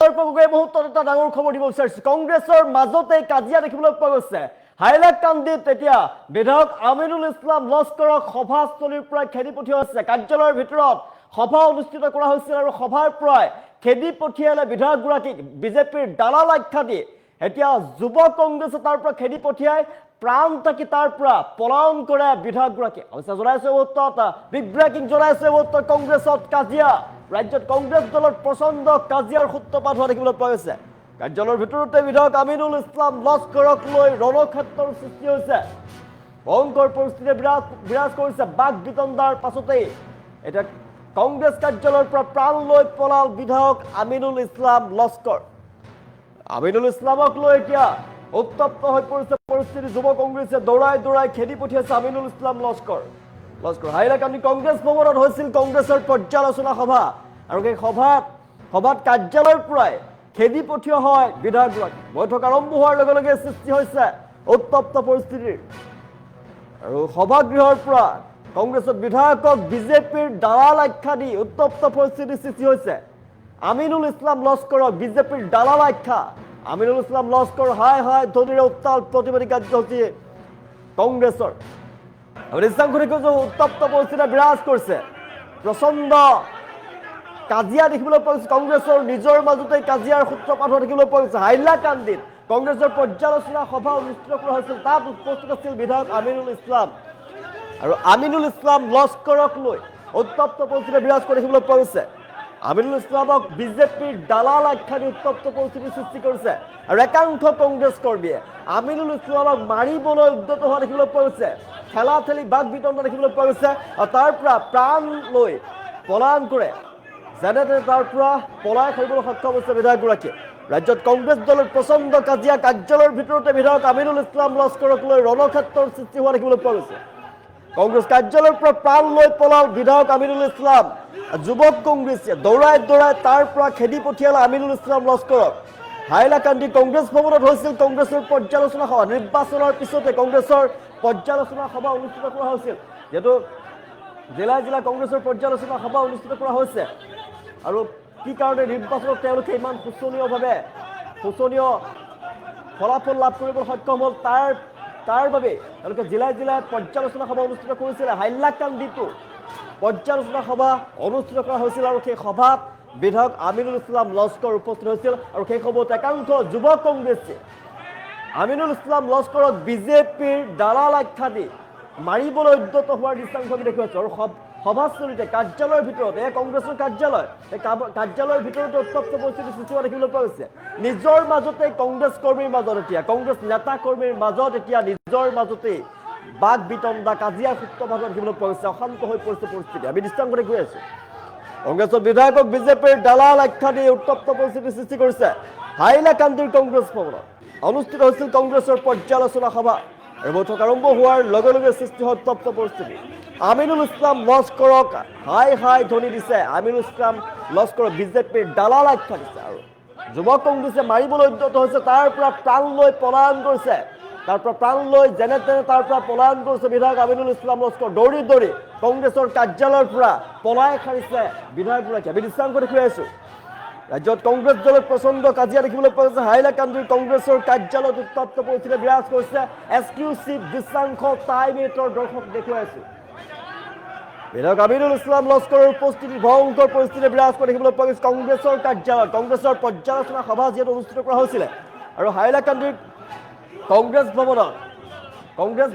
মুহূৰ্তত এটা ডাঙৰ খবৰ দিব বিচাৰিছো কংগ্ৰেছৰ মাজতে কাজিয়া দেখিবলৈ পোৱা গৈছে হাইলাকান্দিত এতিয়া বিধায়ক আমিনুল ইছলাম লস্কৰক সভাস্থলীৰ পৰা খেদি পঠিওৱা হৈছে কাৰ্যালয়ৰ ভিতৰত সভা অনুষ্ঠিত কৰা হৈছিল আৰু সভাৰ পৰা খেদি পঠিয়ালে বিধায়কগৰাকীক বিজেপিৰ দালাল আখ্যা দি এতিয়া যুৱ কংগ্ৰেছে তাৰ পৰা খেদি পঠিয়াই প্ৰাণ তাকি তাৰ পৰা পলায়ন কৰে বিধায়কগৰাকী অৱশ্যে জনাইছে উত্তৰত বিগ ব্ৰেকিং জনাইছে উত্তৰ কংগ্ৰেছত কাজিয়া ৰাজ্যত কংগ্ৰেছ দলৰ প্ৰচণ্ড কাজিয়াৰ সূত্ৰপাত হোৱা দেখিবলৈ পোৱা গৈছে কাৰ্যালয়ৰ ভিতৰতে বিধায়ক আমিনুল ইছলাম লস্কৰক লৈ ৰণক্ষেত্ৰৰ সৃষ্টি হৈছে ভয়ংকৰ পৰিস্থিতি বিৰাজ কৰিছে বাক বিতণ্ডাৰ পাছতেই এটা কংগ্ৰেছ কাৰ্যালয়ৰ পৰা প্ৰাণ লৈ পলাল বিধায়ক আমিনুল ইছলাম লস্কৰ আমিনুল ইছলামক লৈ এতিয়া উত্তপ্ত হৈ পৰিছে পৰিস্থিতি যুৱ কংগ্ৰেছে দৌৰাই খেদি পঠিয়াইছে আমিনুল ইছলাম লস্কৰ হাইলাকান্দি কংগ্ৰেছ ভৱনত হৈছিল কংগ্ৰেছৰ পৰ্যালোচনা সভা আৰু এই সভাত কাৰ্যালয়ৰ পৰাই খেদি পঠিওৱা হয় বিধায়কগৰাকী বৈঠক আৰম্ভ হোৱাৰ লগে লগে সৃষ্টি হৈছে উত্তপ্ত পৰিস্থিতিৰ আৰু সভাগৃহৰ পৰা কংগ্ৰেছৰ বিধায়কক বিজেপিৰ দালাল আখ্যা দি উত্তপ্ত পৰিস্থিতিৰ সৃষ্টি হৈছে আমিনুল ইছলাম লস্কৰক বিজেপিৰ দালাল আখ্যা আমিনুল ইছলাম লস্কৰ হাই ধনীৰে উত্তাল প্ৰতিবাদী কাৰ্যসূচী কংগ্ৰেছৰ উত্তপ্ত পৰিস্থিতি বিৰাজ কৰিছে প্ৰচণ্ড কাজিয়া দেখিবলৈ পোৱা গৈছে কংগ্ৰেছৰ নিজৰ মাজতে কাজিয়াৰ সূত্ৰপাত হোৱা দেখিবলৈ পোৱা গৈছে হাইলাকান্দিত কংগ্ৰেছৰ পৰ্যালোচনা সভা অনুষ্ঠিত কৰা হৈছিল তাত উপস্থিত আছিল বিধায়ক আমিনুল ইছলাম আৰু আমিনুল ইছলাম লস্কৰক লৈ উত্তপ্ত পৰিস্থিতি বিৰাজ কৰি দেখিবলৈ পোৱা গৈছে আমিনুল ইছলামক বিজেপিৰ দালাল আখ্যা দি উত্তপ্ত পৰিস্থিতিৰ সৃষ্টি কৰিছে আৰু একাংশ কংগ্ৰেছ কৰ্মীয়ে আমিনুল ইছলামক মাৰিবলৈ উদ্যত হোৱা দেখিবলৈ পোৱা গৈছে ঠেলাঠেলি বাক বিতণ্ডা দেখিবলৈ পোৱা গৈছে আৰু তাৰ পৰা প্ৰাণ লৈ পলায়ন কৰে যেনে তেনে তাৰ পৰা পলাই কৰিবলৈ সক্ষম হৈছে বিধায়কগৰাকীয়ে ৰাজ্যত কংগ্ৰেছ দলৰ প্ৰচণ্ড কাজিয়া কাৰ্যালয়ৰ ভিতৰতে বিধায়ক আমিনুল ইছলাম লস্কৰক লৈ ৰণক্ষেত্ৰৰ সৃষ্টি হোৱা দেখিবলৈ পোৱা গৈছে কংগ্ৰেছ কাৰ্যালয়ৰ পৰা প্ৰাণ লৈ পলাল বিধায়ক আমিনুল ইছলাম যুৱক কংগ্ৰেছে দৌৰাই তাৰ পৰা খেদি পঠিয়ালে আমিনুল ইছলাম লস্কৰক হাইলাকান্দি কংগ্ৰেছ ভৱনত হৈছিল কংগ্ৰেছৰ পৰ্যালোচনা সভা নিৰ্বাচনৰ পিছতে কংগ্ৰেছৰ পৰ্যালোচনা সভা অনুষ্ঠিত কৰা হৈছিল যিহেতু জিলা কংগ্ৰেছৰ পৰ্যালোচনা সভা অনুষ্ঠিত কৰা হৈছে আৰু কি কাৰণে নিৰ্বাচনত তেওঁলোকে ইমান শোচনীয় ফলাফল লাভ কৰিবলৈ সক্ষম হ'ল তাৰ বাবে তেওঁলোকে জিলাই পৰ্যালোচনা সভা অনুষ্ঠিত কৰিছিলে হাইলাকান্দিতো পৰ্যালোচনা সভা অনুষ্ঠিত কৰা হৈছিল আৰু সেই সভাত বিধায়ক আমিনুল ইছলাম লস্কৰ উপস্থিত হৈছিল আৰু সেই সময়ত একাংশ যুৱ কংগ্ৰেছে আমিনুল ইছলাম লস্কৰক বিজেপিৰ দালাল আখ্যা দি মাৰিবলৈ উদ্যত হোৱাৰ দৃশ্যাংশ দেখুৱাইছে আৰু সভাস্থলীতে কাৰ্যালয়ৰ ভিতৰত এই কংগ্ৰেছৰ কাৰ্যালয় এই কাৰ্যালয়ৰ ভিতৰতে উত্তপ্ত পৰিস্থিতি সৃষ্টি হোৱা দেখিবলৈ পোৱা গৈছে নিজৰ মাজতে কংগ্ৰেছ কৰ্মীৰ মাজত এতিয়া কংগ্ৰেছ নেতা কৰ্মীৰ মাজত এতিয়া নিজৰ মাজতে বাক বিতণ্ডা কাজিয়াৰ সূত্ৰপাত দেখিবলৈ পোৱা গৈছে অশান্ত হৈ পৰিছে পৰিস্থিতি আমি দৃশ্যাংশ দেখুৱাই আছো কংগ্ৰেছৰ বিধায়কক বিজেপিৰ দালাল আখ্যা দি উত্তপ্ত পৰিস্থিতিৰ সৃষ্টি কৰিছে হাইলাকান্দিৰ কংগ্ৰেছ ভৱনত অনুষ্ঠিত হৈছিল কংগ্ৰেছৰ পৰ্যালোচনা সভা আৰু বৈঠক আৰম্ভ হোৱাৰ লগে লগে সৃষ্টি হয় উত্তপ্ত পৰিস্থিতি আমিনুল ইছলাম লস্কৰক হাই ধ্বনি দিছে আমিনুল ইছলাম লস্কৰক বিজেপিৰ দালাল আখ্যা দিছে আৰু যুৱ কংগ্ৰেছে মাৰিবলৈ উদ্যত হৈছে তাৰ পৰা প্ৰাণ লৈ পলায়ন কৰিছে তাৰ পৰা প্ৰাণ লৈ যেনে তেনে তাৰ পৰা পলায়ন কৰিছে বিধায়ক আমিনুল ইছলাম লস্কৰ দৌৰি কংগ্ৰেছৰ কাৰ্যালয়ৰ পৰা পলাই সাৰিছে বিধায়কগৰাকী আমি দৃশ্যাংশ দেখুৱাই আছো ৰাজ্যত কংগ্ৰেছ দলৰ প্ৰচণ্ড কাজিয়া দেখিবলৈ পোৱা গৈছে হাইলাকান্দিৰ কংগ্ৰেছৰ কাৰ্যালয়ত উত্তপ্ত পৰিস্থিতি বিৰাজ কৰিছে এক্সক্লুচিভ দৃশ্যাংশ টাইম এইটৰ দৰ্শক দেখুৱাই আছো বিধায়ক আমিনুল ইছলাম লস্কৰৰ উপস্থিতি ভয়ংকৰ পৰিস্থিতি বিৰাজ কৰি দেখিবলৈ পোৱা গৈছে কংগ্ৰেছৰ কাৰ্যালয়ত কংগ্ৰেছৰ পৰ্যালোচনা সভা যিহেতু অনুষ্ঠিত কৰা হৈছিলে আৰু হাইলাকান্দিৰ কংগ্ৰেছ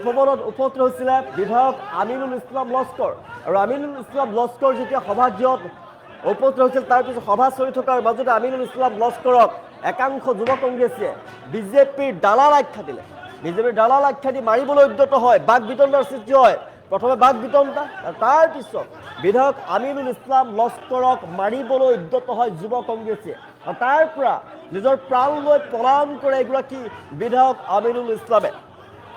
ভৱনত উপস্থিত হৈছিলে বিধায়ক আমিনুল ইছলাম লস্কৰ আৰু আমিনুল ইছলাম লস্কৰ যেতিয়া সভাগৃহত উপস্থিত হৈছিল তাৰপিছত সভা চলি থকাৰ মাজতে আমিনুল ইছলাম লস্কৰক একাংশ যুৱ কংগ্ৰেছে বিজেপিৰ দালাল আখ্যা দিলে বিজেপিৰ দালাল আখ্যা দি মাৰিবলৈ উদ্যত হয় বাক বিতণ্ডাৰ সৃষ্টি হয় প্ৰথমে বাক বিতণ্ডা তাৰ পিছত বিধায়ক আমিনুল ইছলাম লস্কৰক মাৰিবলৈ উদ্যত হয় যুৱ কংগ্ৰেছে আৰু তাৰ পৰা নিজৰ প্ৰাণ লৈ পলায়ন কৰে এগৰাকী বিধায়ক আমিনুল ইছলামে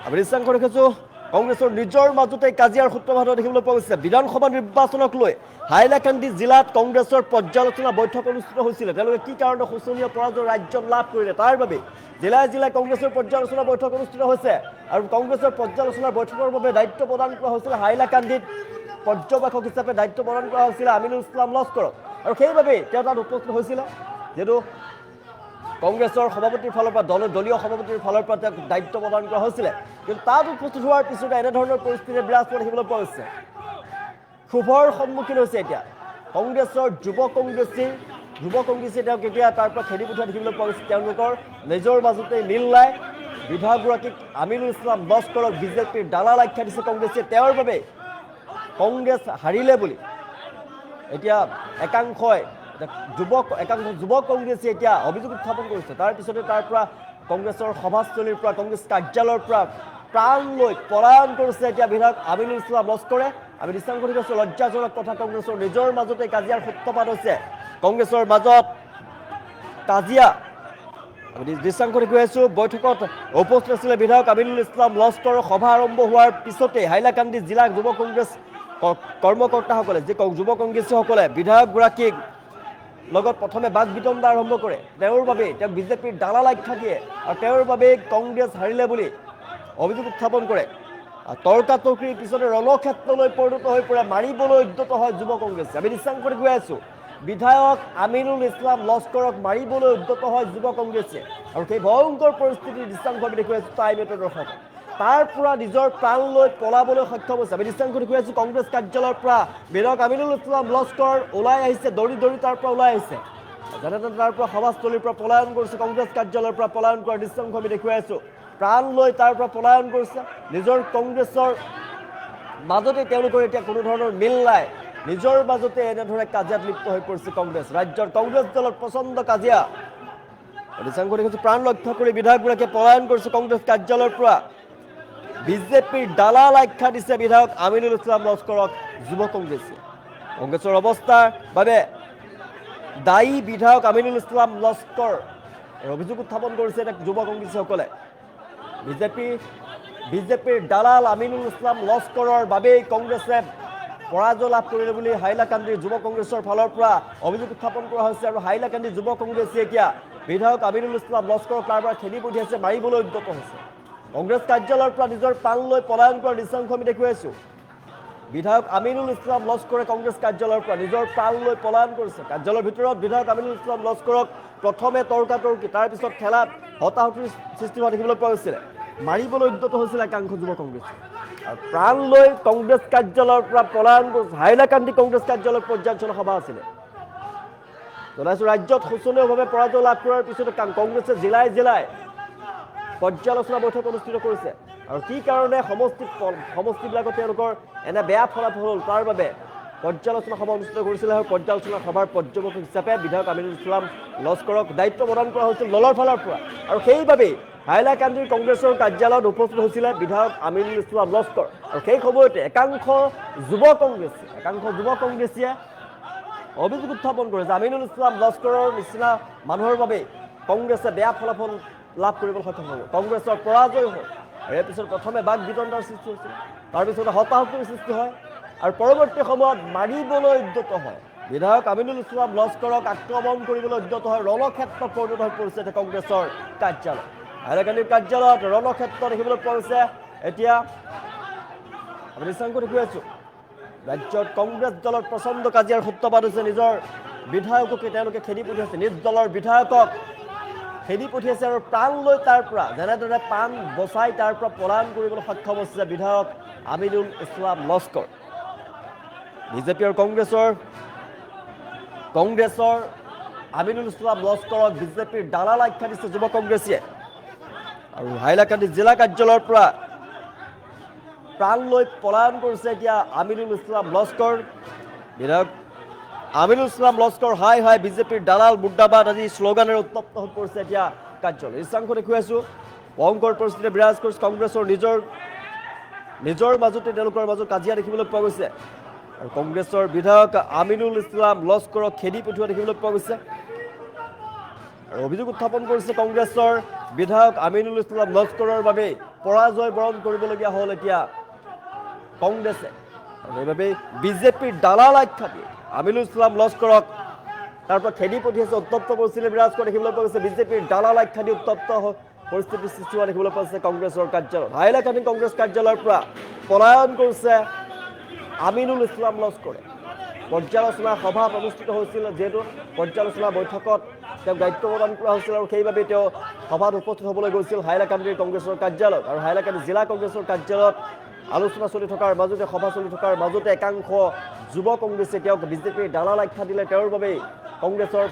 আমি দৃশ্যাংশ দেখিছোঁ কংগ্ৰেছৰ নিজৰ মাজতে কাজিয়াৰ সূত্ৰপাত দেখিবলৈ পোৱা গৈছে বিধানসভা নিৰ্বাচনক লৈ হাইলাকান্দি জিলাত কংগ্ৰেছৰ পৰ্যালোচনা বৈঠক অনুষ্ঠিত হৈছিলে তেওঁলোকে কি কাৰণে শোচনীয় পৰাজয় ৰাজ্যত লাভ কৰিলে তাৰ বাবে জিলাই কংগ্ৰেছৰ পৰ্যালোচনা বৈঠক অনুষ্ঠিত হৈছে আৰু কংগ্ৰেছৰ পৰ্যালোচনা বৈঠকৰ বাবে দায়িত্ব প্ৰদান কৰা হৈছিল হাইলাকান্দিত পৰ্যবেক্ষক হিচাপে দায়িত্ব প্ৰদান কৰা হৈছিল আমিনুল ইছলাম লস্কৰক আৰু সেইবাবে তেওঁ তাত উপস্থিত হৈছিলে যেহেতু কংগ্ৰেছৰ সভাপতিৰ ফালৰ পৰা দলীয় সভাপতিৰ ফালৰ পৰা তেওঁক দায়িত্ব প্ৰদান কৰা হৈছিলে কিন্তু তাত উপস্থিত হোৱাৰ পিছতে এনেধৰণৰ পৰিস্থিতি বিৰাজ কৰি দেখিবলৈ পোৱা গৈছে শুভৰ সন্মুখীন হৈছে এতিয়া কংগ্ৰেছৰ যুৱ কংগ্ৰেছে তেওঁক এতিয়া তাৰ পৰা খেদি পঠোৱা দেখিবলৈ পোৱা গৈছে তেওঁলোকৰ নিজৰ মাজতে মিল নাই বিধায়কগৰাকীক আমিনুল ইছলাম লস্কৰক বিজেপিৰ দালাল আখ্যা দিছে কংগ্ৰেছে তেওঁৰ বাবে কংগ্ৰেছ হাৰিলে বুলি এতিয়া একাংশ যুৱ কংগ্ৰেছে এতিয়া অভিযোগ উত্থাপন কৰিছে তাৰপিছতে তাৰ পৰা কংগ্ৰেছৰ সভাস্থলীৰ পৰা কংগ্ৰেছ কাৰ্যালয়ৰ পৰা প্ৰাণ লৈ পলায়ন কৰিছে এতিয়া বিধায়ক আমিনুল ইছলাম লস্কৰে আমি দৃষ্টান্ত কৰি আছোঁ লজ্জাজনক কথা কংগ্ৰেছৰ নিজৰ মাজতে কাজিয়াৰ সূত্ৰপাত হৈছে কংগ্ৰেছৰ মাজত কাজিয়া আমি দৃষ্টান্ত কৰি গৈ আছোঁ বৈঠকত উপস্থিত আছিলে বিধায়ক আমিনুল ইছলাম লস্কৰৰ সভা আৰম্ভ হোৱাৰ পিছতে হাইলাকান্দি জিলা যুৱ কংগ্ৰেছ কৰ্মকৰ্তাসকলে যি যুৱ কংগ্ৰেছীসকলে বিধায়কগৰাকীক লগত প্ৰথমে বাক বিতণ্ডা আৰম্ভ কৰে তেওঁৰ বাবে তেওঁক বিজেপিৰ দালাল আখ্যা দিয়ে আৰু তেওঁৰ বাবে কংগ্ৰেছ হাৰিলে বুলি অভিযোগ উত্থাপন কৰে তৰ্কাতৰ্কিৰ পিছতে ৰণক্ষেত্ৰলৈ পৰিণত হৈ পৰে মাৰিবলৈ উদ্যত হয় যুৱ কংগ্ৰেছে আমি দৃষ্টান্ত কৰি গৈ আছোঁ বিধায়ক আমিনুল ইছলাম লস্কৰক মাৰিবলৈ উদ্যত হয় যুৱ কংগ্ৰেছে আৰু সেই ভয়ংকৰ পৰিস্থিতিৰ দৃষ্টান্ত আমি দেখুৱাই আছোঁ টাইম এইটৰ দৰ্শক তাৰ পৰা নিজৰ প্ৰাণ লৈ পলাবলৈ সক্ষম হৈছে আমি দৃষ্টান্ত কৰি গৈ আছোঁ কংগ্ৰেছ কাৰ্যালয়ৰ পৰা বিধায়ক আমিনুল ইছলাম লস্কৰ ওলাই আহিছে দৌৰি তাৰ পৰা ওলাই আহিছে যেনে তেনে তাৰ পৰা সভাস্থলীৰ পৰা পলায়ন কৰিছে কংগ্ৰেছ কাৰ্যালয়ৰ পৰা পলায়ন কৰাৰ দৃষ্টান্ত আমি দেখুৱাই আছোঁ প্ৰাণ লৈ তাৰ পৰা পলায়ন কৰিছে নিজৰ কংগ্ৰেছৰ মাজতে তেওঁলোকৰ এতিয়া কোনো ধৰণৰ মিল নাই নিজৰ মাজতে এনেধৰণে কাজিয়াত লিপ্ত হৈ পৰিছে কংগ্ৰেছ ৰাজ্যৰ কংগ্ৰেছ দলত প্ৰচণ্ড কাজিয়া প্ৰাণ লক্ষ্য কৰি বিধায়কগৰাকীয়ে পলায়ন কৰিছে কংগ্ৰেছ কাৰ্যালয়ৰ পৰা বিজেপিৰ দালাল আখ্যা দিছে বিধায়ক আমিনুল ইছলাম লস্কৰক যুৱ কংগ্ৰেছে কংগ্ৰেছৰ অৱস্থাৰ বাবে দায়ী বিধায়ক আমিনুল ইছলাম লস্কৰ অভিযোগ উত্থাপন কৰিছে যুৱ কংগ্ৰেছীসকলে বিজেপিৰ দালাল আমিনুল ইছলাম লস্কৰৰ বাবেই কংগ্ৰেছে পৰাজয় লাভ কৰিলে বুলি হাইলাকান্দিৰ যুৱ কংগ্ৰেছৰ ফালৰ পৰা অভিযোগ উত্থাপন কৰা হৈছে আৰু হাইলাকান্দিৰ যুৱ কংগ্ৰেছে এতিয়া বিধায়ক আমিনুল ইছলাম লস্কৰক তাৰ পৰা খেদি পঠিয়াইছে মাৰিবলৈ উদ্যত হৈছে কংগ্ৰেছ কাৰ্যালয়ৰ পৰা নিজৰ প্ৰাণ লৈ পলায়ন কৰাৰ দৃশ্যাংশ আমি দেখুৱাইছোঁ বিধায়ক আমিনুল ইছলাম লস্কৰে কংগ্ৰেছ কাৰ্যালয়ৰ পৰা নিজৰ প্ৰাণ লৈ পলায়ন কৰিছে কাৰ্যালয়ৰ ভিতৰত বিধায়ক আমিনুল ইছলাম লস্কৰক প্ৰথমে তৰ্কাতৰ্কি তাৰপিছত খেলাত হতাহতিৰ সৃষ্টি হোৱা দেখিবলৈ পোৱা গৈছিলে মাৰিবলৈ উদ্যত হৈছিল একাংশ যুৱ কংগ্ৰেছে আৰু প্ৰাণ লৈ কংগ্ৰেছ কাৰ্যালয়ৰ পৰা পলায়ন কৰিছে হাইলাকান্দি কংগ্ৰেছ কাৰ্যালয়ত পৰ্যালোচনা সভা আছিলে জনাইছোঁ ৰাজ্যত শোচনীয়ভাৱে পৰাজয় লাভ কৰাৰ পিছতে কংগ্ৰেছে জিলাই পৰ্যালোচনা বৈঠক অনুষ্ঠিত কৰিছে আৰু কি কাৰণে সমষ্টিবিলাকত তেওঁলোকৰ এনে বেয়া ফলাফল হ'ল তাৰ বাবে পৰ্যালোচনা সভা অনুষ্ঠিত কৰিছিলে আৰু পৰ্যালোচনা সভাৰ পৰ্যবেক্ষক হিচাপে বিধায়ক আমিনুল ইছলাম লস্কৰক দায়িত্ব প্ৰদান কৰা হৈছিল দলৰ ফালৰ পৰা আৰু সেইবাবেই হাইলাকান্দিৰ কংগ্ৰেছৰ কাৰ্যালয়ত উপস্থিত হৈছিলে বিধায়ক আমিনুল ইছলাম লস্কৰ আৰু সেই সময়তে একাংশ যুৱ কংগ্ৰেছীয়ে অভিযোগ উত্থাপন কৰে যে আমিনুল ইছলাম লস্কৰৰ নিচিনা মানুহৰ বাবে কংগ্ৰেছে বেয়া ফলাফল লাভ কৰিবলৈ সক্ষম হ'ব কংগ্ৰেছৰ পৰাজয় হ'ল আৰু ইয়াৰ পিছত প্ৰথমে বাক বিতণ্ডাৰ সৃষ্টি হৈছিল তাৰপিছতে হতাহতিৰ সৃষ্টি হয় আৰু পৰৱৰ্তী সময়ত মাৰিবলৈ উদ্যত হয় বিধায়ক আমিনুল ইছলাম লস্কৰক আক্ৰমণ কৰিবলৈ উদ্যত হয় ৰণক্ষেত্ৰ পৰিণত হৈ পৰিছে এতিয়া কংগ্ৰেছৰ কাৰ্যালয় হাইলাকান্দিৰ কাৰ্যালয়ত ৰণক্ষেত্ৰ দেখিবলৈ পোৱা গৈছে এতিয়া আমি দৃষ্টান্ত দেখুৱাই আছোঁ ৰাজ্যত কংগ্ৰেছ দলত প্ৰচণ্ড কাজিয়াৰ সূত্ৰপাত হৈছে নিজৰ বিধায়ককে তেওঁলোকে খেদি পঠিয়াইছে নিজ দলৰ বিধায়কক খেদি পঠিয়াইছে আৰু প্ৰাণ লৈ তাৰ পৰা যেনেদৰে প্ৰাণ বচাই তাৰ পৰা পলায়ন কৰিবলৈ সক্ষম হৈছে বিধায়ক আমিনুল ইছলাম লস্কৰ বিজেপি আৰু কংগ্ৰেছৰ আমিনুল ইছলাম লস্কৰক বিজেপিৰ দালাল আখ্যা দিছে যুৱ কংগ্ৰেছীয়ে আৰু হাইলাকান্দি জিলা কাৰ্যালয়ৰ পৰা প্ৰাণ লৈ পলায়ন কৰিছে এতিয়া আমিনুল ইছলাম লস্কৰ বিধায়ক আমিনুল ইছলাম লস্কৰ হাই বিজেপিৰ দালাল মুৰ্দাবাদ আদি শ্লোগানেৰে উত্তপ্ত হৈ পৰিছে এতিয়া কাৰ্যালয় দৃশ্যাংশ দেখুৱাইছোঁ ভয়ংকৰ পৰিস্থিতি বিৰাজ কৰিছে কংগ্ৰেছৰ নিজৰ মাজতে তেওঁলোকৰ মাজত কাজিয়া দেখিবলৈ পোৱা গৈছে আৰু কংগ্ৰেছৰ বিধায়ক আমিনুল ইছলাম লস্কৰক খেদি পঠিওৱা দেখিবলৈ পোৱা গৈছে আৰু অভিযোগ উত্থাপন কৰিছে কংগ্ৰেছৰ বিধায়ক আমিনুল ইছলাম লস্কৰৰ বাবে পৰাজয় বৰণ কৰিবলগীয়া হ'ল এতিয়া কংগ্ৰেছে আৰু সেইবাবে বিজেপিৰ দালাল আখ্যা দিয়ে আমিনুল ইছলাম লস্কৰক তাৰ পৰা খেদি পঠিয়াইছে উত্তপ্ত পৰিস্থিতি বিৰাজ কৰা দেখিবলৈ পোৱা গৈছে বিজেপিৰ দালাল আখ্যা দি উত্তপ্ত পৰিস্থিতিৰ সৃষ্টি হোৱা দেখিবলৈ পোৱা গৈছে কংগ্ৰেছৰ কাৰ্যালয়ত হাইলাকান্দি কংগ্ৰেছ কাৰ্যালয়ৰ পৰা পলায়ন কৰিছে আমিনুল ইছলাম লস্কৰে পৰ্যালোচনা সভা অনুষ্ঠিত হৈছিল যিহেতু পৰ্যালোচনা বৈঠকত তেওঁক দায়িত্ব প্ৰদান কৰা হৈছিল আৰু সেইবাবে তেওঁ সভাত উপস্থিত হ'বলৈ গৈছিল হাইলাকান্দিৰ কংগ্ৰেছৰ কাৰ্যালয়ত। আৰু হাইলাকান্দি জিলা কংগ্ৰেছৰ কাৰ্যালয়ত আলোচনা চলি থকাৰ মাজতে, সভা চলি থকাৰ মাজতে একাংশ যুৱ কংগ্ৰেছে তেওঁক বিজেপিৰ দালাল আখ্যা দিলে। তেওঁৰ বাবেই কংগ্ৰেছৰ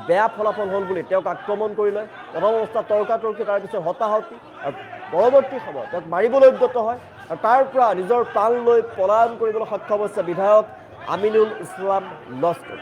বেয়া ফলাফল হ'ল বুলি তেওঁক আক্ৰমণ কৰিলে। প্ৰথম অৱস্থাত তৰ্কাতৰ্কি, তাৰপিছত হতাহতি, আৰু পৰৱৰ্তী সময়ত তেওঁক মাৰিবলৈ উদ্যত হয়। আৰু তাৰ পৰা নিজৰ প্ৰাণ লৈ পলায়ন কৰিবলৈ সক্ষম হৈছে বিধায়ক আমিনুল ইছলাম লস্কৰ।